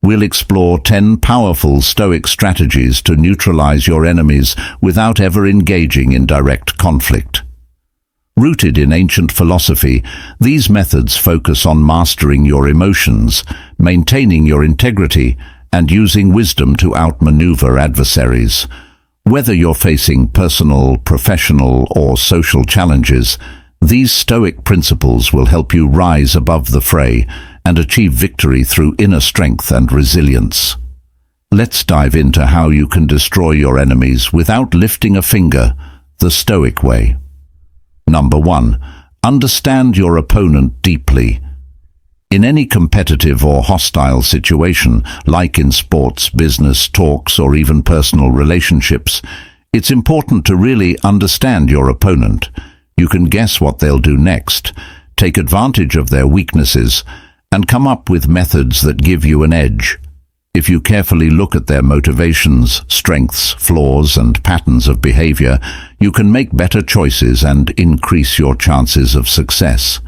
we'll explore 10 powerful Stoic strategies to neutralize your enemies without ever engaging in direct conflict. Rooted in ancient philosophy, these methods focus on mastering your emotions, maintaining your integrity, and using wisdom to outmaneuver adversaries. Whether you're facing personal, professional, or social challenges, these Stoic principles will help you rise above the fray and achieve victory through inner strength and resilience. Let's dive into how you can destroy your enemies without lifting a finger, the Stoic way. Number 1. Understand your opponent deeply. In any competitive or hostile situation, like in sports, business, talks, or even personal relationships, it's important to really understand your opponent. You can guess what they'll do next, take advantage of their weaknesses, and come up with methods that give you an edge. If you carefully look at their motivations, strengths, flaws, and patterns of behavior, you can make better choices and increase your chances of success.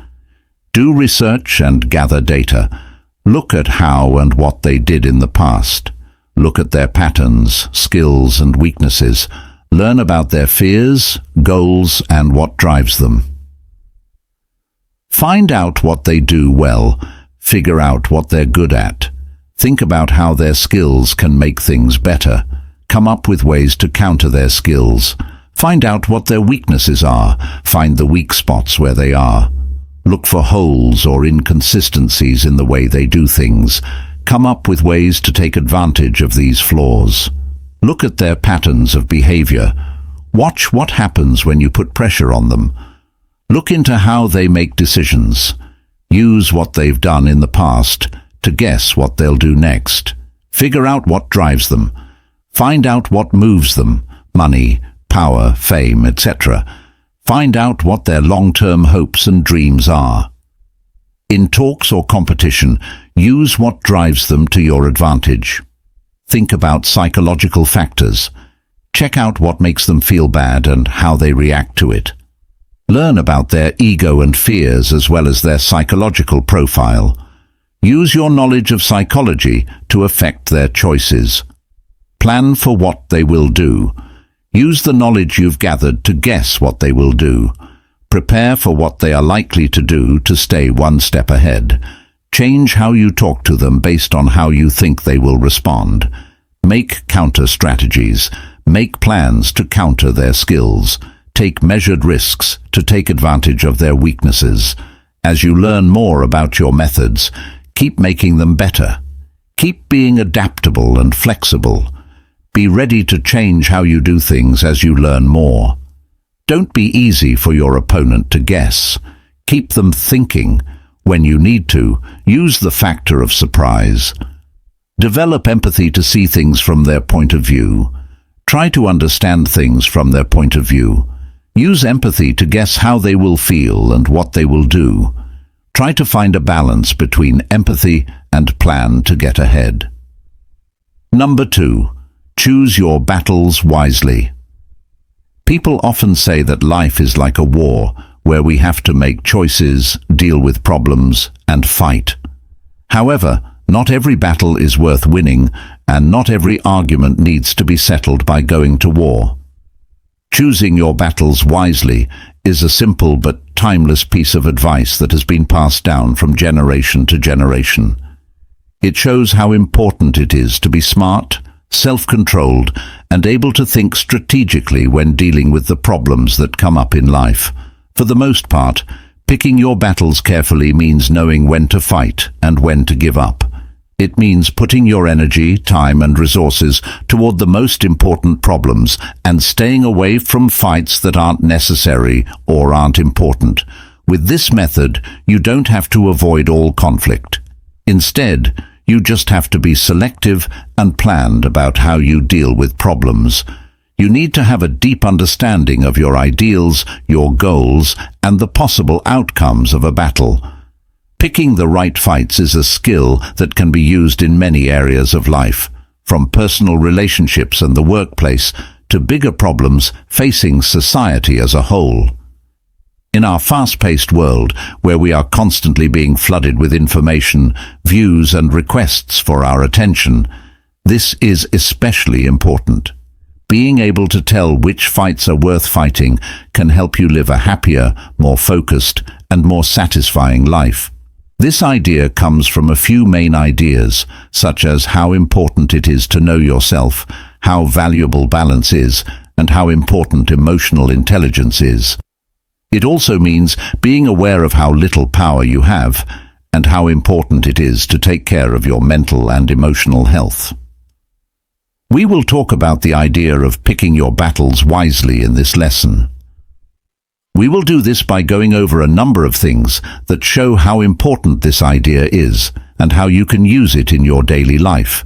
Do research and gather data. Look at how and what they did in the past. Look at their patterns, skills, and weaknesses. Learn about their fears, goals, and what drives them. Find out what they do well. Figure out what they're good at. Think about how their skills can make things better. Come up with ways to counter their skills. Find out what their weaknesses are. Find the weak spots where they are. Look for holes or inconsistencies in the way they do things. Come up with ways to take advantage of these flaws. Look at their patterns of behavior. Watch what happens when you put pressure on them. Look into how they make decisions. Use what they've done in the past to guess what they'll do next. Figure out what drives them. Find out what moves them: money, power, fame, etc. Find out what their long-term hopes and dreams are. In talks or competition, use what drives them to your advantage. Think about psychological factors. Check out what makes them feel bad and how they react to it. Learn about their ego and fears as well as their psychological profile. Use your knowledge of psychology to affect their choices. Plan for what they will do. Use the knowledge you've gathered to guess what they will do. Prepare for what they are likely to do to stay one step ahead. Change how you talk to them based on how you think they will respond. Make counter strategies. Make plans to counter their skills. Take measured risks to take advantage of their weaknesses. As you learn more about your methods, keep making them better. Keep being adaptable and flexible. Be ready to change how you do things as you learn more. Don't be easy for your opponent to guess. Keep them thinking. When you need to, use the factor of surprise. Develop empathy to see things from their point of view. Try to understand things from their point of view. Use empathy to guess how they will feel and what they will do. Try to find a balance between empathy and plan to get ahead. Number 2. Choose your battles wisely. People often say that life is like a war, where we have to make choices, deal with problems, and fight. However, not every battle is worth winning, and not every argument needs to be settled by going to war. Choosing your battles wisely is a simple but timeless piece of advice that has been passed down from generation to generation. It shows how important it is to be smart, self-controlled, and able to think strategically when dealing with the problems that come up in life. For the most part, picking your battles carefully means knowing when to fight and when to give up. It means putting your energy, time, and resources toward the most important problems and staying away from fights that aren't necessary or aren't important. With this method, you don't have to avoid all conflict. Instead, you just have to be selective and planned about how you deal with problems. You need to have a deep understanding of your ideals, your goals, and the possible outcomes of a battle. Picking the right fights is a skill that can be used in many areas of life, from personal relationships and the workplace to bigger problems facing society as a whole. In our fast-paced world, where we are constantly being flooded with information, views and requests for our attention, this is especially important. Being able to tell which fights are worth fighting can help you live a happier, more focused, and more satisfying life. This idea comes from a few main ideas, such as how important it is to know yourself, how valuable balance is, and how important emotional intelligence is. It also means being aware of how little power you have, and how important it is to take care of your mental and emotional health. We will talk about the idea of picking your battles wisely in this lesson. We will do this by going over a number of things that show how important this idea is and how you can use it in your daily life.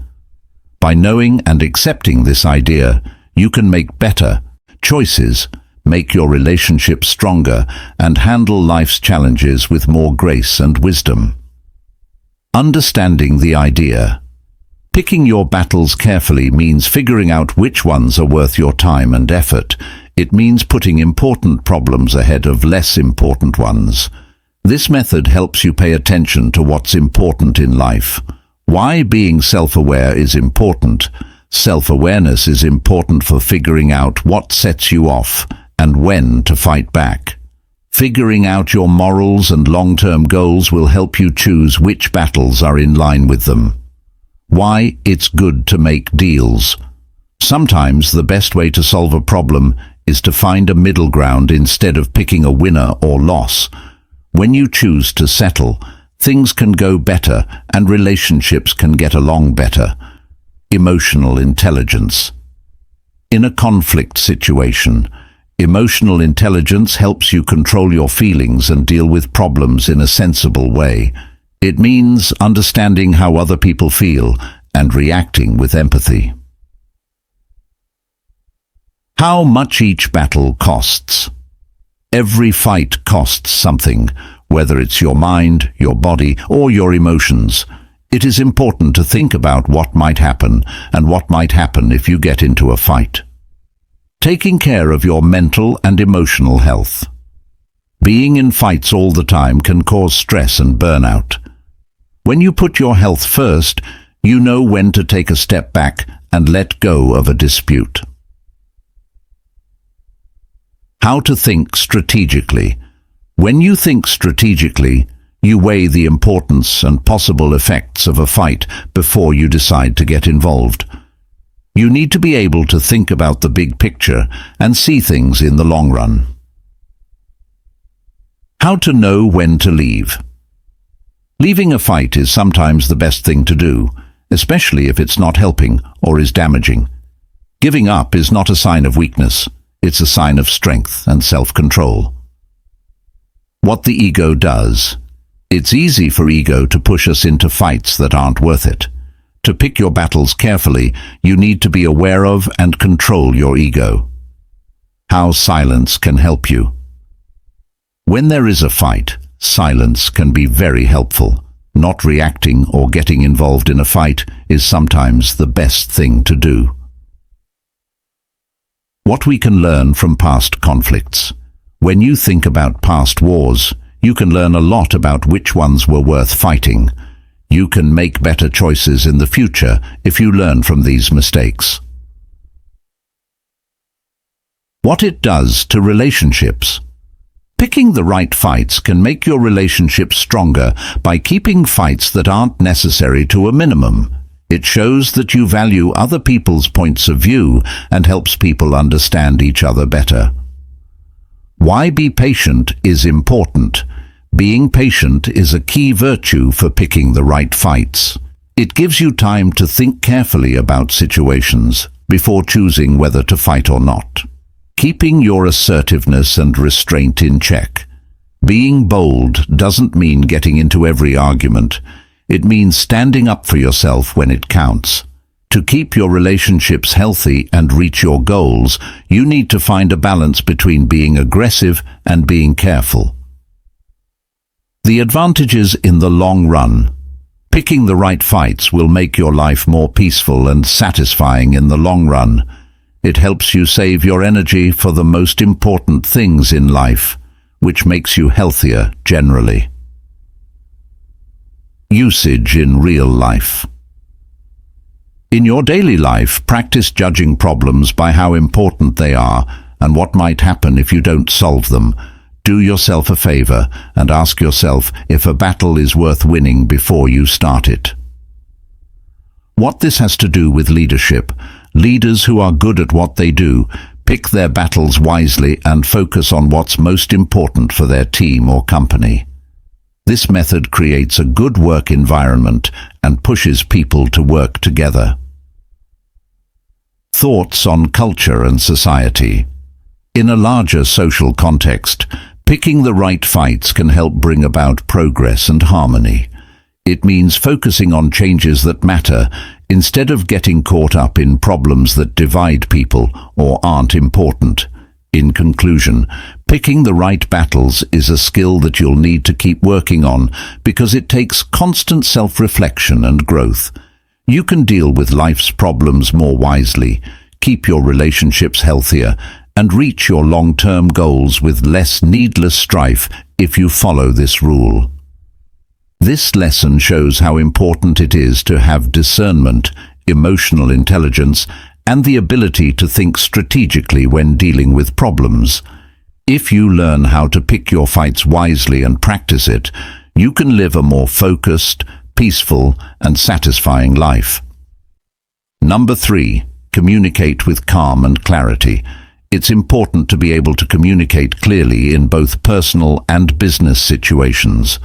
By knowing and accepting this idea, you can make better choices, make your relationships stronger, and handle life's challenges with more grace and wisdom. Understanding the idea. Picking your battles carefully means figuring out which ones are worth your time and effort. It means putting important problems ahead of less important ones. This method helps you pay attention to what's important in life. Why being self-aware is important. Self-awareness is important for figuring out what sets you off and when to fight back. Figuring out your morals and long-term goals will help you choose which battles are in line with them. Why it's good to make deals. Sometimes the best way to solve a problem is to find a middle ground instead of picking a winner or loss. When you choose to settle, things can go better and relationships can get along better. Emotional intelligence. In a conflict situation, emotional intelligence helps you control your feelings and deal with problems in a sensible way. It means understanding how other people feel and reacting with empathy. How much each battle costs. Every fight costs something, whether it's your mind, your body, or your emotions. It is important to think about what might happen and what might happen if you get into a fight. Taking care of your mental and emotional health. Being in fights all the time can cause stress and burnout. When you put your health first, you know when to take a step back and let go of a dispute. How to think strategically. When you think strategically, you weigh the importance and possible effects of a fight before you decide to get involved. You need to be able to think about the big picture and see things in the long run. How to know when to leave. Leaving a fight is sometimes the best thing to do, especially if it's not helping or is damaging. Giving up is not a sign of weakness, it's a sign of strength and self-control. What the ego does. It's easy for ego to push us into fights that aren't worth it. To pick your battles carefully, you need to be aware of and control your ego. How silence can help you. When there is a fight, silence can be very helpful. Not reacting or getting involved in a fight is sometimes the best thing to do. What we can learn from past conflicts. When you think about past wars, you can learn a lot about which ones were worth fighting. You can make better choices in the future if you learn from these mistakes. What it does to relationships. Picking the right fights can make your relationships stronger by keeping fights that aren't necessary to a minimum. It shows that you value other people's points of view and helps people understand each other better. Why be patient is important. Being patient is a key virtue for picking the right fights. It gives you time to think carefully about situations before choosing whether to fight or not. Keeping your assertiveness and restraint in check. Being bold doesn't mean getting into every argument. It means standing up for yourself when it counts. To keep your relationships healthy and reach your goals, you need to find a balance between being aggressive and being careful. The advantages in the long run. Picking the right fights will make your life more peaceful and satisfying in the long run. It helps you save your energy for the most important things in life. which makes you healthier generally. Usage in real life. In your daily life, practice judging problems by how important they are and what might happen if you don't solve them. Do yourself a favor and ask yourself if a battle is worth winning before you start it. What this has to do with leadership: leaders who are good at what they do pick their battles wisely and focus on what's most important for their team or company. This method creates a good work environment and pushes people to work together. Thoughts on culture and society. In a larger social context, picking the right fights can help bring about progress and harmony. It means focusing on changes that matter instead of getting caught up in problems that divide people or aren't important. In conclusion, picking the right battles is a skill that you'll need to keep working on because it takes constant self-reflection and growth. You can deal with life's problems more wisely, keep your relationships healthier, and reach your long-term goals with less needless strife if you follow this rule. This lesson shows how important it is to have discernment, emotional intelligence, and the ability to think strategically when dealing with problems. If you learn how to pick your fights wisely and practice it, you can live a more focused, peaceful, and satisfying life. Number 3. Communicate with calm and clarity. It's important to be able to communicate clearly in both personal and business situations.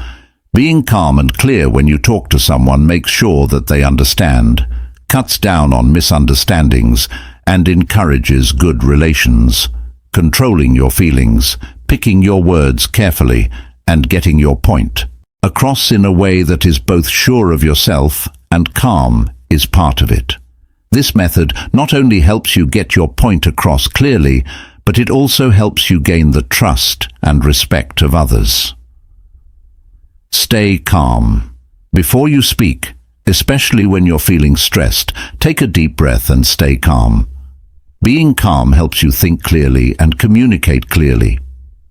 Being calm and clear when you talk to someone makes sure that they understand, cuts down on misunderstandings, and encourages good relations. Controlling your feelings, picking your words carefully, and getting your point across in a way that is both sure of yourself and calm is part of it. This method not only helps you get your point across clearly, but it also helps you gain the trust and respect of others. Stay calm. Before you speak, especially when you're feeling stressed, take a deep breath and stay calm. Being calm helps you think clearly and communicate clearly.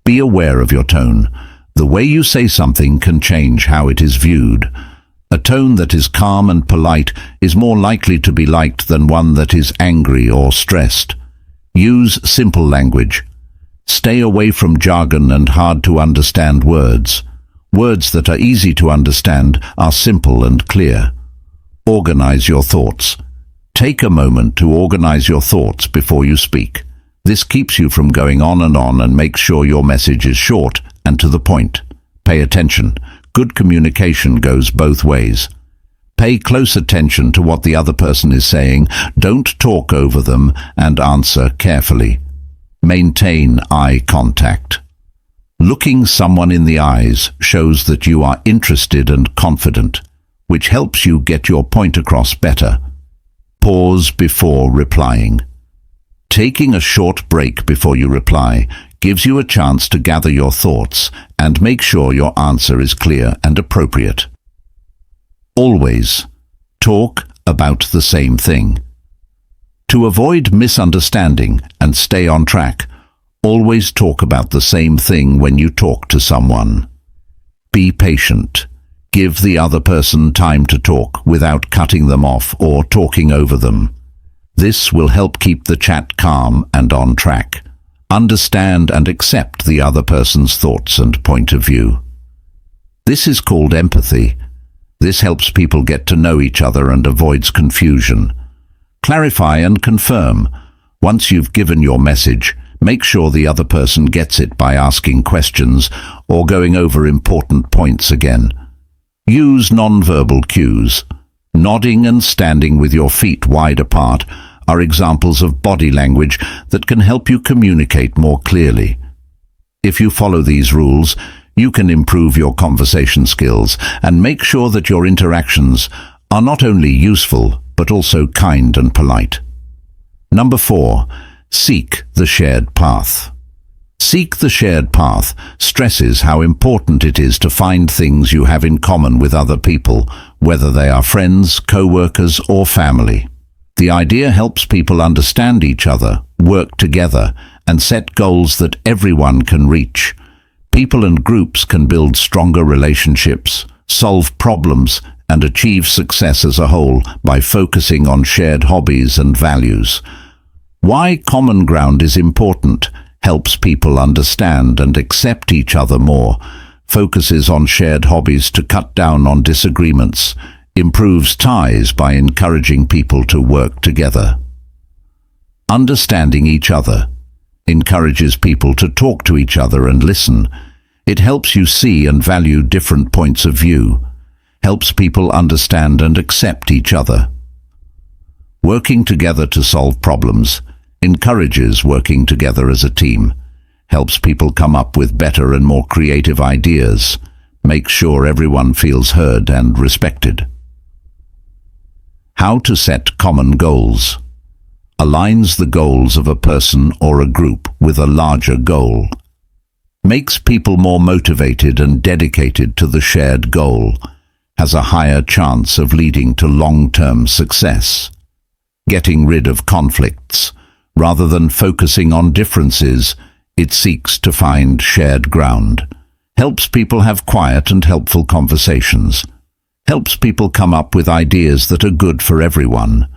Be aware of your tone. The way you say something can change how it is viewed. A tone that is calm and polite is more likely to be liked than one that is angry or stressed. Use simple language. Stay away from jargon and hard-to-understand words. Words that are easy to understand are simple and clear. Organize your thoughts. Take a moment to organize your thoughts before you speak. This keeps you from going on and makes sure your message is short and to the point. Pay attention. Good communication goes both ways. Pay close attention to what the other person is saying. Don't talk over them and answer carefully. Maintain eye contact. Looking someone in the eyes shows that you are interested and confident, which helps you get your point across better. Pause before replying. Taking a short break before you reply gives you a chance to gather your thoughts and make sure your answer is clear and appropriate. Always talk about the same thing. To avoid misunderstanding and stay on track, always talk about the same thing when you talk to someone. Be patient. Give the other person time to talk without cutting them off or talking over them. This will help keep the chat calm and on track. Understand and accept the other person's thoughts and point of view. This is called empathy. This helps people get to know each other and avoids confusion. Clarify and confirm. Once you've given your message, make sure the other person gets it by asking questions or going over important points again. Use nonverbal cues. Nodding and standing with your feet wide apart are examples of body language that can help you communicate more clearly. If you follow these rules, you can improve your conversation skills and make sure that your interactions are not only useful but also kind and polite. Number 4. Seek the shared path. Seek the shared path stresses how important it is to find things you have in common with other people, whether they are friends, co-workers, or family. The idea helps people understand each other, work together, and set goals that everyone can reach. People and groups can build stronger relationships, solve problems, and achieve success as a whole by focusing on shared hobbies and values. Why common ground is important: helps people understand and accept each other more, focuses on shared hobbies to cut down on disagreements, improves ties by encouraging people to work together. Understanding each other encourages people to talk to each other and listen. It helps you see and value different points of view, helps people understand and accept each other. Working together to solve problems encourages working together as a team, helps people come up with better and more creative ideas, makes sure everyone feels heard and respected. How to set common goals. Aligns the goals of a person or a group with a larger goal. Makes people more motivated and dedicated to the shared goal. Has a higher chance of leading to long-term success. Getting rid of conflicts. Rather than focusing on differences, it seeks to find shared ground. Helps people have quiet and helpful conversations. Helps people come up with ideas that are good for everyone.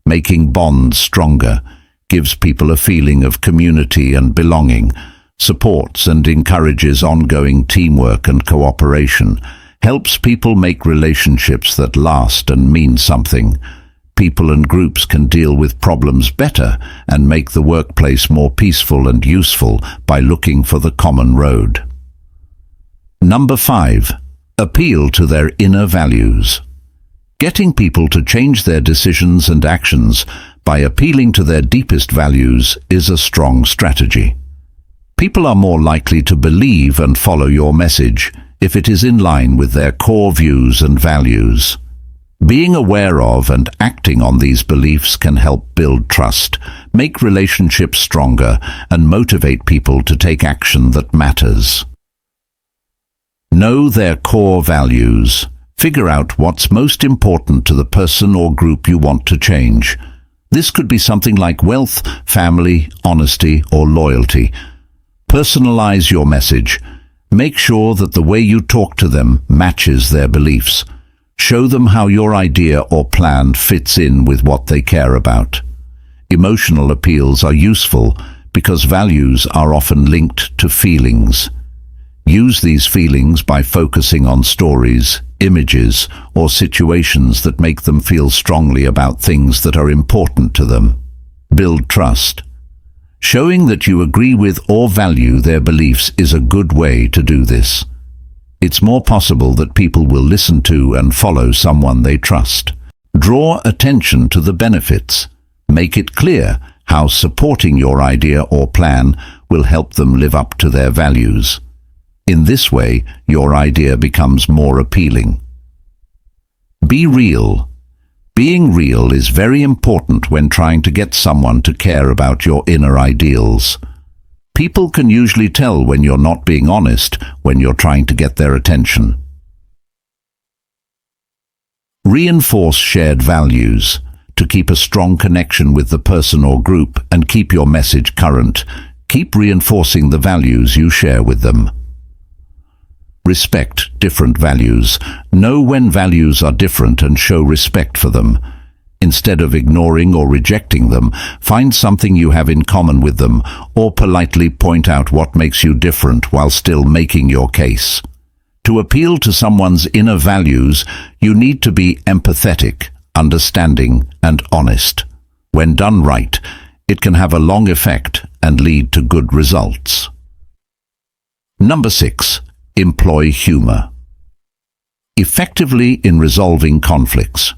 Making bonds stronger. Gives people a feeling of community and belonging. Supports and encourages ongoing teamwork and cooperation. Helps people make relationships that last and mean something. People and groups can deal with problems better and make the workplace more peaceful and useful by looking for the common road. Number 5. Appeal to their inner values. Getting people to change their decisions and actions by appealing to their deepest values is a strong strategy. People are more likely to believe and follow your message if it is in line with their core views and values. Being aware of and acting on these beliefs can help build trust, make relationships stronger, and motivate people to take action that matters. Know their core values. Figure out what's most important to the person or group you want to change. This could be something like wealth, family, honesty, or loyalty. Personalize your message. Make sure that the way you talk to them matches their beliefs. Show them how your idea or plan fits in with what they care about. Emotional appeals are useful because values are often linked to feelings. Use these feelings by focusing on stories, images, or situations that make them feel strongly about things that are important to them. Build trust. Showing that you agree with or value their beliefs is a good way to do this. It's more possible that people will listen to and follow someone they trust. Draw attention to the benefits. Make it clear how supporting your idea or plan will help them live up to their values. In this way, your idea becomes more appealing. Be real. Being real is very important when trying to get someone to care about your inner ideals. People can usually tell when you're not being honest when you're trying to get their attention. Reinforce shared values. To keep a strong connection with the person or group and keep your message current, keep reinforcing the values you share with them. Respect different values. Know when values are different and show respect for them. Instead of ignoring or rejecting them, find something you have in common with them, or politely point out what makes you different while still making your case. To appeal to someone's inner values, you need to be empathetic, understanding, and honest. When done right, it can have a long effect and lead to good results. Number 6. Employ humor. Effectively in resolving conflicts.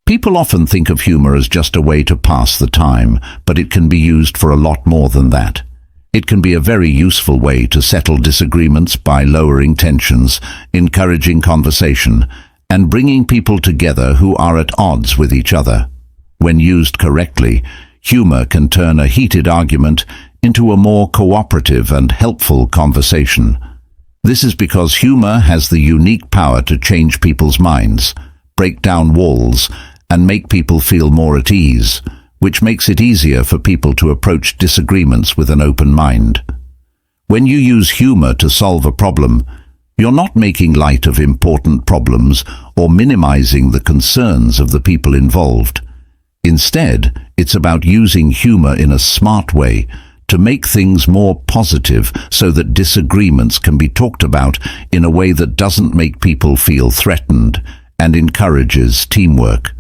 People often think of humor as just a way to pass the time, but it can be used for a lot more than that. It can be a very useful way to settle disagreements by lowering tensions, encouraging conversation, and bringing people together who are at odds with each other. When used correctly, humor can turn a heated argument into a more cooperative and helpful conversation. This is because humor has the unique power to change people's minds, break down walls, and make people feel more at ease, which makes it easier for people to approach disagreements with an open mind. When you use humor to solve a problem, you're not making light of important problems or minimizing the concerns of the people involved. Instead, it's about using humor in a smart way to make things more positive so that disagreements can be talked about in a way that doesn't make people feel threatened and encourages teamwork.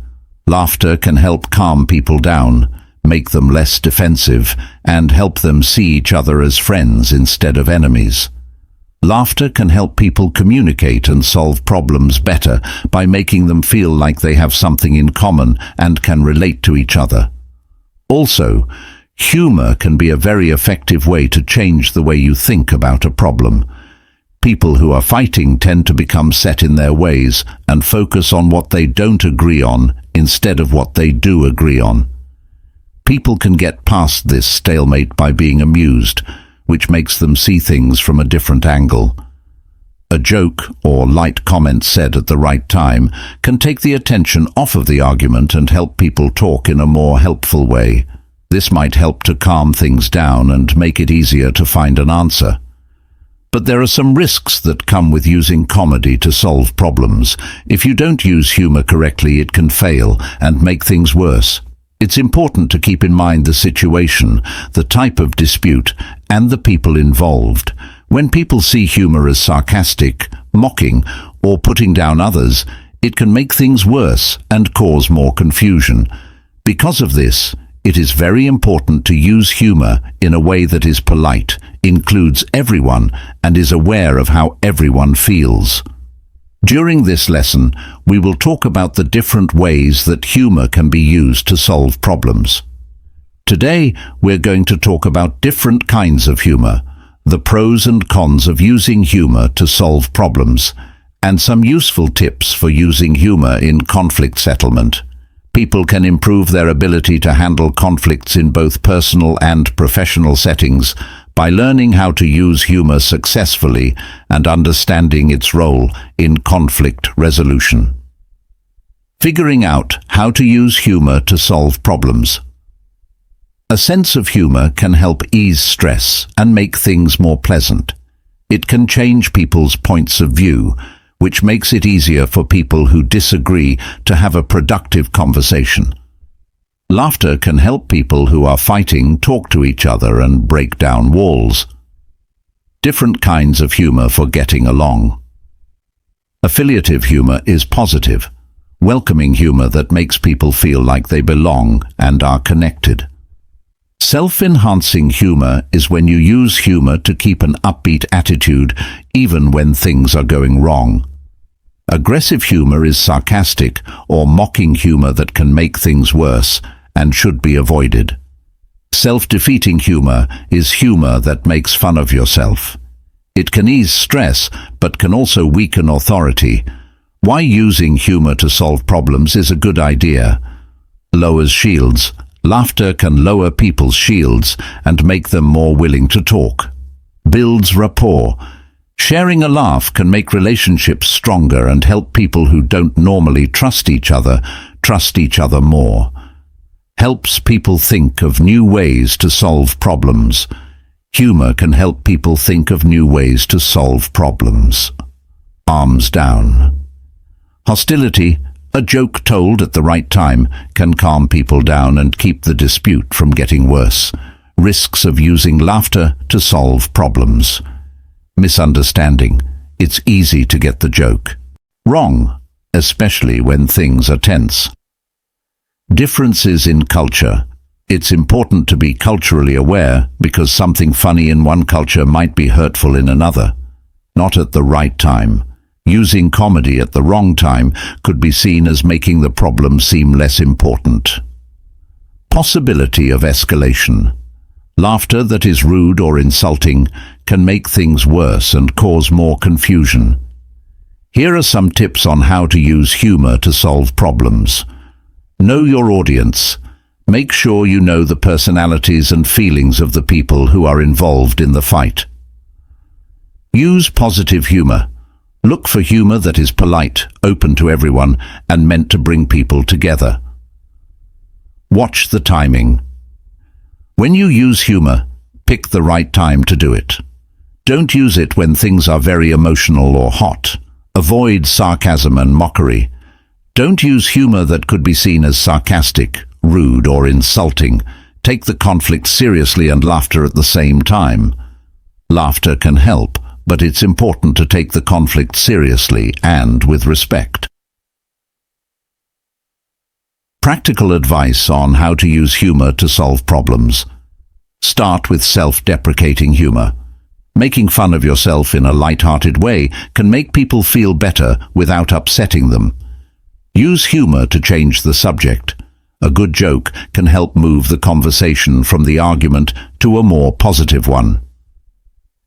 Laughter can help calm people down, make them less defensive, and help them see each other as friends instead of enemies. Laughter can help people communicate and solve problems better by making them feel like they have something in common and can relate to each other. Also, humor can be a very effective way to change the way you think about a problem. People who are fighting tend to become set in their ways and focus on what they don't agree on instead of what they do agree on. People can get past this stalemate by being amused, which makes them see things from a different angle. A joke or light comment said at the right time can take the attention off of the argument and help people talk in a more helpful way. This might help to calm things down and make it easier to find an answer. But there are some risks that come with using comedy to solve problems. If you don't use humor correctly, it can fail and make things worse. It's important to keep in mind the situation, the type of dispute, and the people involved. When people see humor as sarcastic, mocking, or putting down others, it can make things worse and cause more confusion. Because of this, it is very important to use humor in a way that is polite, includes everyone, and is aware of how everyone feels. During this lesson, we will talk about the different ways that humor can be used to solve problems. Today, we're going to talk about different kinds of humor, the pros and cons of using humor to solve problems, and some useful tips for using humor in conflict settlement. People can improve their ability to handle conflicts in both personal and professional settings by learning how to use humor successfully and understanding its role in conflict resolution. Figuring out how to use humor to solve problems. A sense of humor can help ease stress and make things more pleasant. It can change people's points of view, which makes it easier for people who disagree to have a productive conversation. Laughter can help people who are fighting talk to each other and break down walls. Different kinds of humor for getting along. Affiliative humor is positive, welcoming humor that makes people feel like they belong and are connected. Self-enhancing humor is when you use humor to keep an upbeat attitude even when things are going wrong. Aggressive humor is sarcastic or mocking humor that can make things worse and should be avoided. Self-defeating humor is humor that makes fun of yourself. It can ease stress, but can also weaken authority. Why using humor to solve problems is a good idea. Lowers shields. Laughter can lower people's shields and make them more willing to talk. Builds rapport. Sharing a laugh can make relationships stronger and help people who don't normally trust each other more. Helps people think of new ways to solve problems. Humor can help people think of new ways to solve problems. Arms down. Hostility, a joke told at the right time, can calm people down and keep the dispute from getting worse. Risks of using laughter to solve problems. Misunderstanding. It's easy to get the joke wrong, especially when things are tense. Differences in culture. It's important to be culturally aware because something funny in one culture might be hurtful in another. Not at the right time. Using comedy at the wrong time could be seen as making the problem seem less important. Possibility of escalation. Laughter that is rude or insulting can make things worse and cause more confusion. Here are some tips on how to use humor to solve problems. Know your audience. Make sure you know the personalities and feelings of the people who are involved in the fight. Use positive humor. Look for humor that is polite, open to everyone, and meant to bring people together. Watch the timing. When you use humor, pick the right time to do it. Don't use it when things are very emotional or hot. Avoid sarcasm and mockery. Don't use humor that could be seen as sarcastic, rude, or insulting. Take the conflict seriously and laughter at the same time. Laughter can help, but it's important to take the conflict seriously and with respect. Practical advice on how to use humor to solve problems. Start with self-deprecating humor. Making fun of yourself in a light-hearted way can make people feel better without upsetting them. Use humor to change the subject. A good joke can help move the conversation from the argument to a more positive one.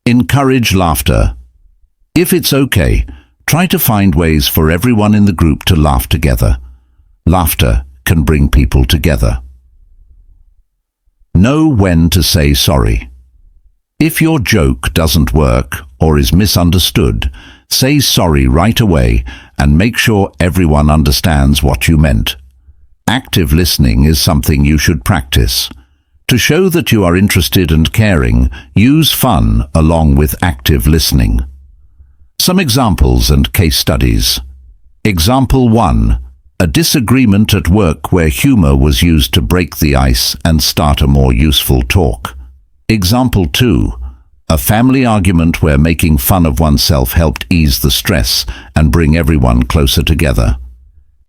Encourage laughter. If it's okay, try to find ways for everyone in the group to laugh together. Laughter can bring people together. Know when to say sorry. If your joke doesn't work or is misunderstood, say sorry right away and make sure everyone understands what you meant. Active listening is something you should practice. To show that you are interested and caring, use fun along with active listening. Some examples and case studies. Example 1. A disagreement at work where humor was used to break the ice and start a more useful talk. Example 2. A family argument where making fun of oneself helped ease the stress and bring everyone closer together.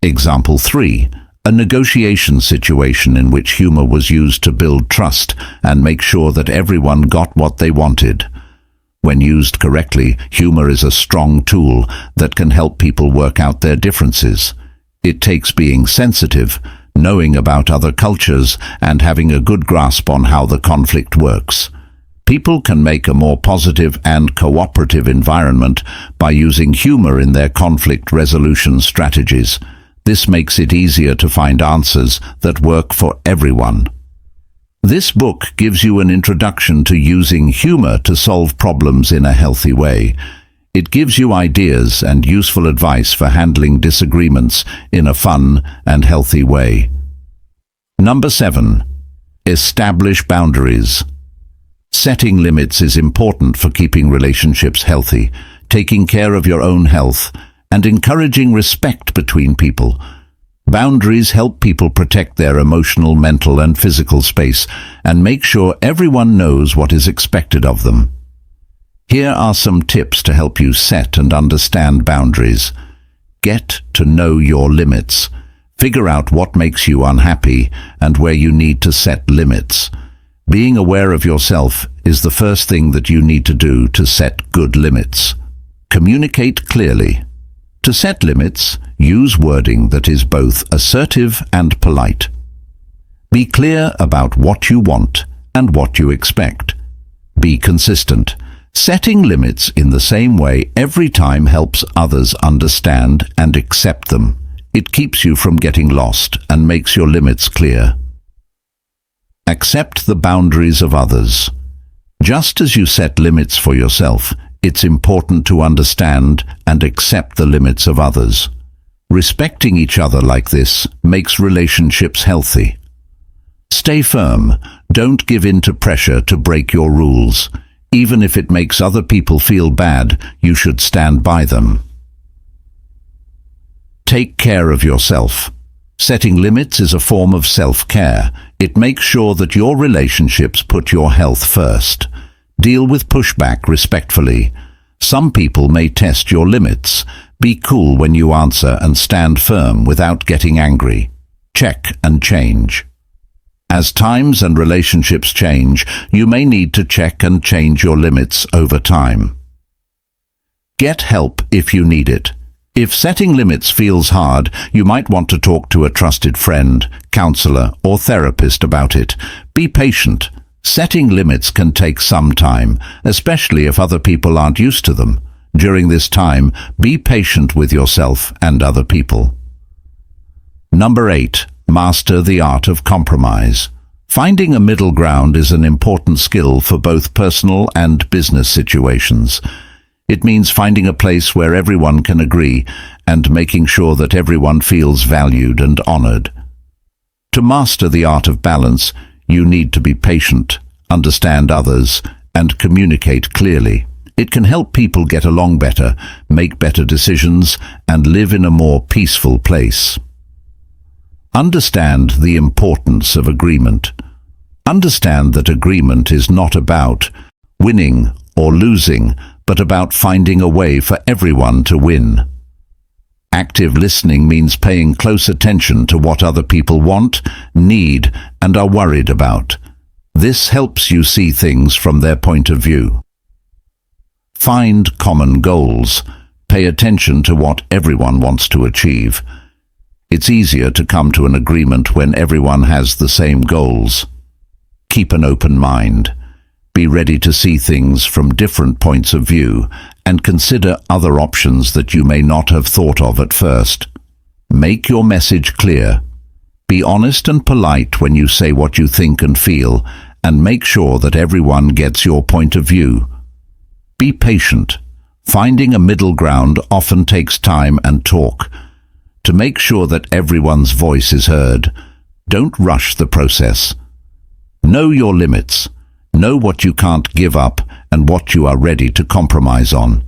Example 3. A negotiation situation in which humor was used to build trust and make sure that everyone got what they wanted. When used correctly, humor is a strong tool that can help people work out their differences. It takes being sensitive, knowing about other cultures, and having a good grasp on how the conflict works. People can make a more positive and cooperative environment by using humor in their conflict resolution strategies. This makes it easier to find answers that work for everyone. This book gives you an introduction to using humor to solve problems in a healthy way. It gives you ideas and useful advice for handling disagreements in a fun and healthy way. Number 7. Establish boundaries. Setting limits is important for keeping relationships healthy, taking care of your own health, and encouraging respect between people. Boundaries help people protect their emotional, mental, and physical space and make sure everyone knows what is expected of them. Here are some tips to help you set and understand boundaries. Get to know your limits. Figure out what makes you unhappy and where you need to set limits. Being aware of yourself is the first thing that you need to do to set good limits. Communicate clearly. To set limits, use wording that is both assertive and polite. Be clear about what you want and what you expect. Be consistent. Setting limits in the same way every time helps others understand and accept them. It keeps you from getting lost and makes your limits clear. Accept the boundaries of others. Just as you set limits for yourself, it's important to understand and accept the limits of others. Respecting each other like this makes relationships healthy. Stay firm. Don't give in to pressure to break your rules. Even if it makes other people feel bad, you should stand by them. Take care of yourself. Setting limits is a form of self-care. It makes sure that your relationships put your health first. Deal with pushback respectfully. Some people may test your limits. Be cool when you answer and stand firm without getting angry. Check and change. As times and relationships change, you may need to check and change your limits over time. Get help if you need it. If setting limits feels hard, you might want to talk to a trusted friend, counselor, or therapist about it. Be patient. Setting limits can take some time, especially if other people aren't used to them. During this time, be patient with yourself and other people. Number 8. Master the art of compromise. Finding a middle ground is an important skill for both personal and business situations. It means finding a place where everyone can agree and making sure that everyone feels valued and honored. To master the art of balance, you need to be patient, understand others, and communicate clearly. It can help people get along better, make better decisions, and live in a more peaceful place. Understand the importance of agreement. Understand that agreement is not about winning or losing, but about finding a way for everyone to win. Active listening means paying close attention to what other people want, need, and are worried about. This helps you see things from their point of view. Find common goals. Pay attention to what everyone wants to achieve. It's easier to come to an agreement when everyone has the same goals. Keep an open mind. Be ready to see things from different points of view and consider other options that you may not have thought of at first. Make your message clear. Be honest and polite when you say what you think and feel, and make sure that everyone gets your point of view. Be patient. Finding a middle ground often takes time and talk. To make sure that everyone's voice is heard, don't rush the process. Know your limits. Know what you can't give up and what you are ready to compromise on.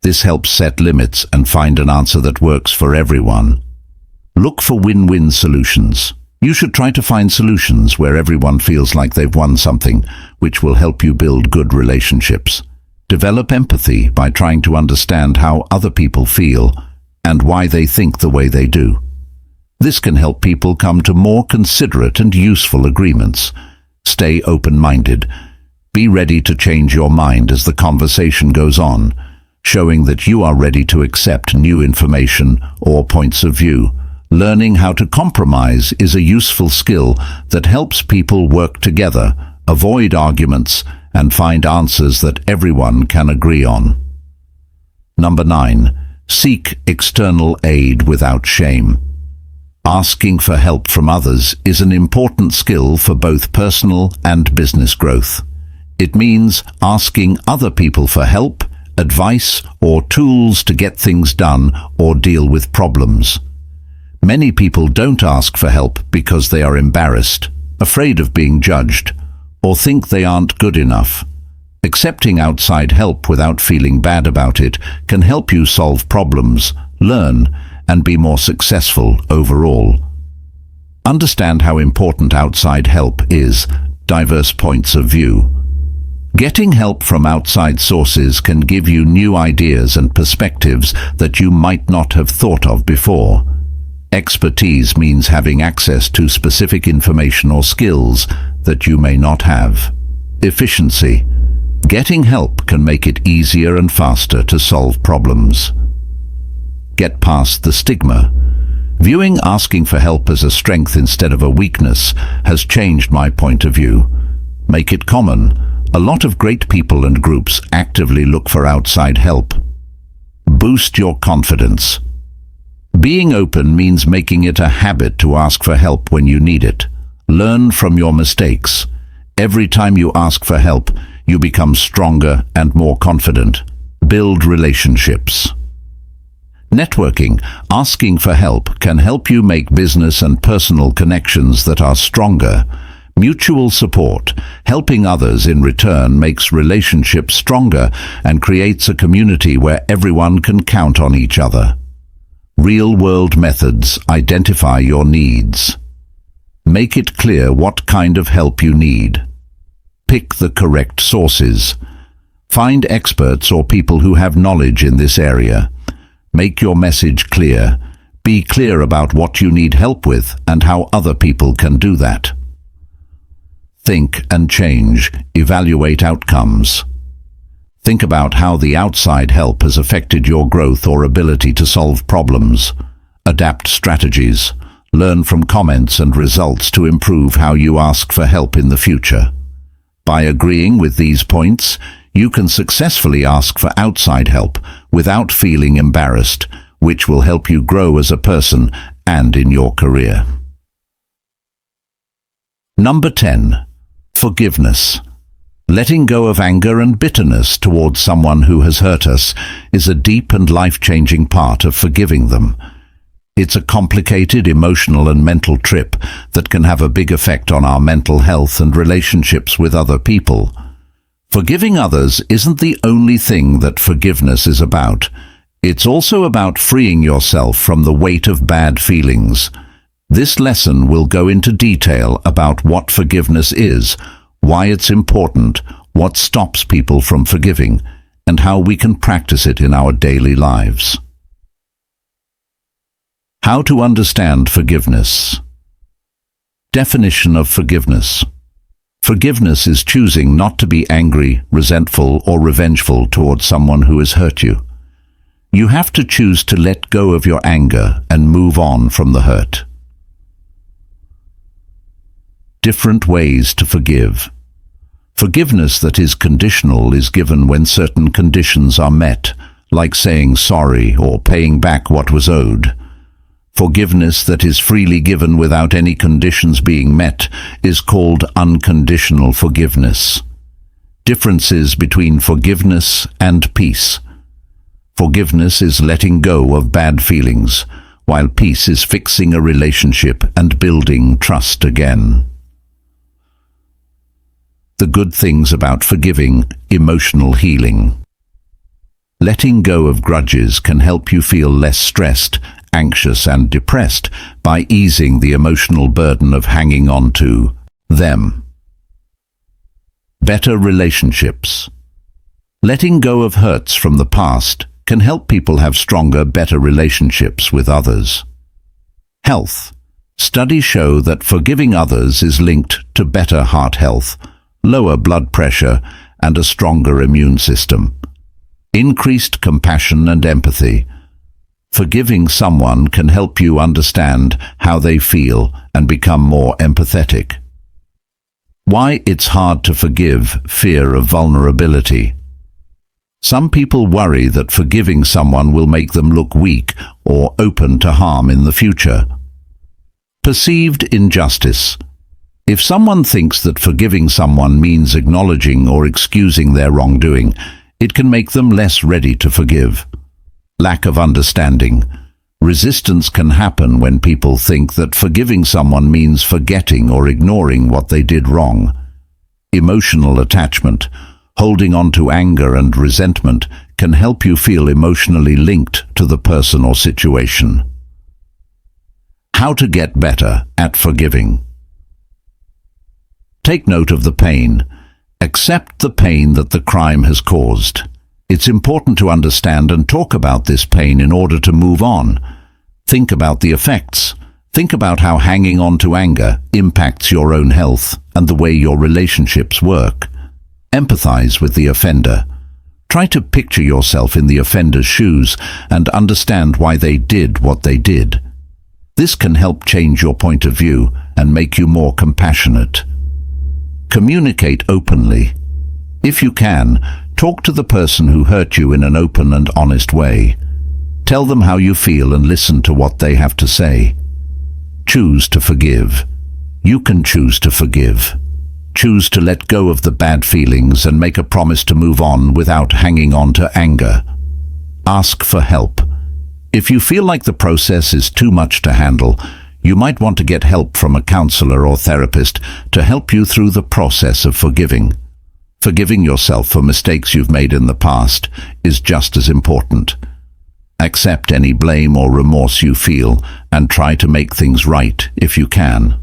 This helps set limits and find an answer that works for everyone. Look for win-win solutions. You should try to find solutions where everyone feels like they've won something, which will help you build good relationships. Develop empathy by trying to understand how other people feel and why they think the way they do. This can help people come to more considerate and useful agreements. Stay open-minded. Be ready to change your mind as the conversation goes on, showing that you are ready to accept new information or points of view. Learning how to compromise is a useful skill that helps people work together, avoid arguments, and find answers that everyone can agree on. Number 9. Seek external aid without shame. Asking for help from others is an important skill for both personal and business growth. It means asking other people for help, advice, or tools to get things done or deal with problems. Many people don't ask for help because they are embarrassed, afraid of being judged, or think they aren't good enough. Accepting outside help without feeling bad about it can help you solve problems, learn, and be more successful overall. Understand how important outside help is. Diverse points of view. Getting help from outside sources can give you new ideas and perspectives that you might not have thought of before. Expertise means having access to specific information or skills that you may not have. Efficiency. Getting help can make it easier and faster to solve problems. Get past the stigma. Viewing asking for help as a strength instead of a weakness has changed my point of view. Make it common. A lot of great people and groups actively look for outside help. Boost your confidence. Being open means making it a habit to ask for help when you need it. Learn from your mistakes. Every time you ask for help, you become stronger and more confident. Build relationships. Networking. Asking for help can help you make business and personal connections that are stronger. Mutual support. Helping others in return makes relationships stronger and creates a community where everyone can count on each other. Real-world methods. Identify your needs. Make it clear what kind of help you need. Pick the correct sources. Find experts or people who have knowledge in this area. Make your message clear. Be clear about what you need help with and how other people can do that. Think and change. Evaluate outcomes. Think about how the outside help has affected your growth or ability to solve problems. Adapt strategies. Learn from comments and results to improve how you ask for help in the future. By agreeing with these points, you can successfully ask for outside help without feeling embarrassed, which will help you grow as a person and in your career. Number 10. Forgiveness. Letting go of anger and bitterness towards someone who has hurt us is a deep and life-changing part of forgiving them. It's a complicated emotional and mental trip that can have a big effect on our mental health and relationships with other people. Forgiving others isn't the only thing that forgiveness is about. It's also about freeing yourself from the weight of bad feelings. This lesson will go into detail about what forgiveness is, why it's important, what stops people from forgiving, and how we can practice it in our daily lives. How to understand forgiveness. Definition of forgiveness. Forgiveness is choosing not to be angry, resentful, or revengeful towards someone who has hurt you. You have to choose to let go of your anger and move on from the hurt. Different ways to forgive. Forgiveness that is conditional is given when certain conditions are met, like saying sorry or paying back what was owed. Forgiveness that is freely given without any conditions being met is called unconditional forgiveness. Differences between forgiveness and peace. Forgiveness is letting go of bad feelings, while peace is fixing a relationship and building trust again. The good things about forgiving: emotional healing. Letting go of grudges can help you feel less stressed, anxious, and depressed by easing the emotional burden of hanging on to them. Better relationships. Letting go of hurts from the past can help people have stronger, better relationships with others. Health. Studies show that forgiving others is linked to better heart health, lower blood pressure, and a stronger immune system. Increased compassion and empathy. Forgiving someone can help you understand how they feel and become more empathetic. Why it's hard to forgive: fear of vulnerability. Some people worry that forgiving someone will make them look weak or open to harm in the future. Perceived injustice. If someone thinks that forgiving someone means acknowledging or excusing their wrongdoing, it can make them less ready to forgive. Lack of understanding. Resistance can happen when people think that forgiving someone means forgetting or ignoring what they did wrong. Emotional attachment. Holding on to anger and resentment can help you feel emotionally linked to the person or situation. How to get better at forgiving. Take note of the pain. Accept the pain that the crime has caused. It's important to understand and talk about this pain in order to move on. Think about the effects. Think about how hanging on to anger impacts your own health and the way your relationships work. Empathize with the offender. Try to picture yourself in the offender's shoes and understand why they did what they did. This can help change your point of view and make you more compassionate. Communicate openly. If you can, talk to the person who hurt you in an open and honest way. Tell them how you feel and listen to what they have to say. Choose to forgive. You can choose to forgive. Choose to let go of the bad feelings and make a promise to move on without hanging on to anger. Ask for help. If you feel like the process is too much to handle, you might want to get help from a counselor or therapist to help you through the process of forgiving. Forgiving yourself for mistakes you've made in the past is just as important. Accept any blame or remorse you feel and try to make things right if you can.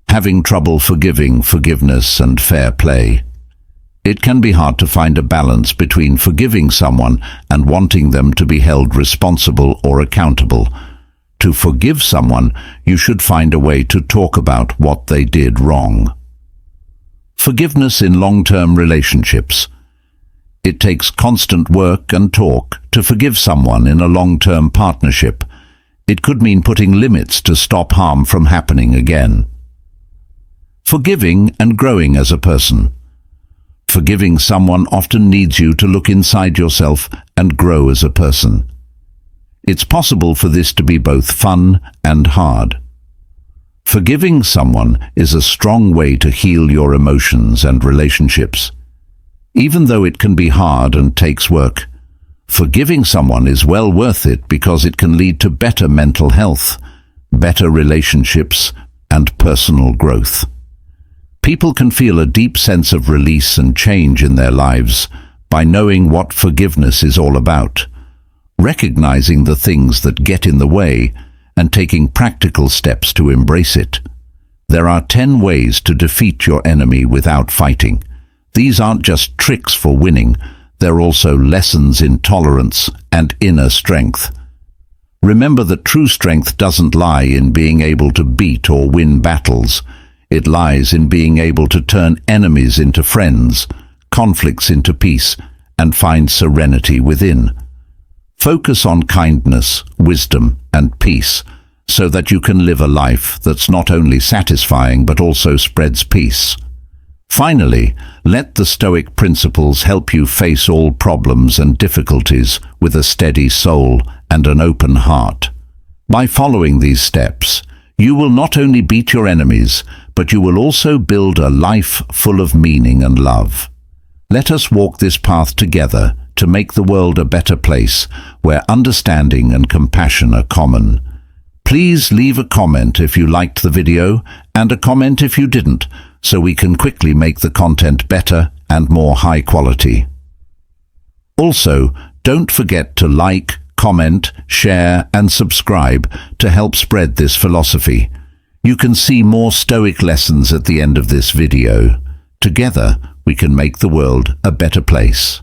Having trouble forgiving: forgiveness and fair play. It can be hard to find a balance between forgiving someone and wanting them to be held responsible or accountable. To forgive someone, you should find a way to talk about what they did wrong. Forgiveness in long-term relationships. It takes constant work and talk to forgive someone in a long-term partnership. It could mean putting limits to stop harm from happening again. Forgiving and growing as a person. Forgiving someone often needs you to look inside yourself and grow as a person. It's possible for this to be both fun and hard. Forgiving someone is a strong way to heal your emotions and relationships. Even though it can be hard and takes work, forgiving someone is well worth it because it can lead to better mental health, better relationships, and personal growth. People can feel a deep sense of release and change in their lives by knowing what forgiveness is all about, recognizing the things that get in the way, and taking practical steps to embrace it. There are 10 ways to defeat your enemy without fighting. These aren't just tricks for winning, they're also lessons in tolerance and inner strength. Remember that true strength doesn't lie in being able to beat or win battles. It lies in being able to turn enemies into friends, conflicts into peace, and find serenity within. Focus on kindness, wisdom, and peace, so that you can live a life that's not only satisfying but also spreads peace. Finally, let the Stoic principles help you face all problems and difficulties with a steady soul and an open heart. By following these steps, you will not only beat your enemies, but you will also build a life full of meaning and love. Let us walk this path together to make the world a better place where understanding and compassion are common. Please leave a comment if you liked the video and a comment if you didn't, so we can quickly make the content better and more high quality. Also, don't forget to like, comment, share and subscribe to help spread this philosophy. You can see more Stoic lessons at the end of this video. Together, we can make the world a better place.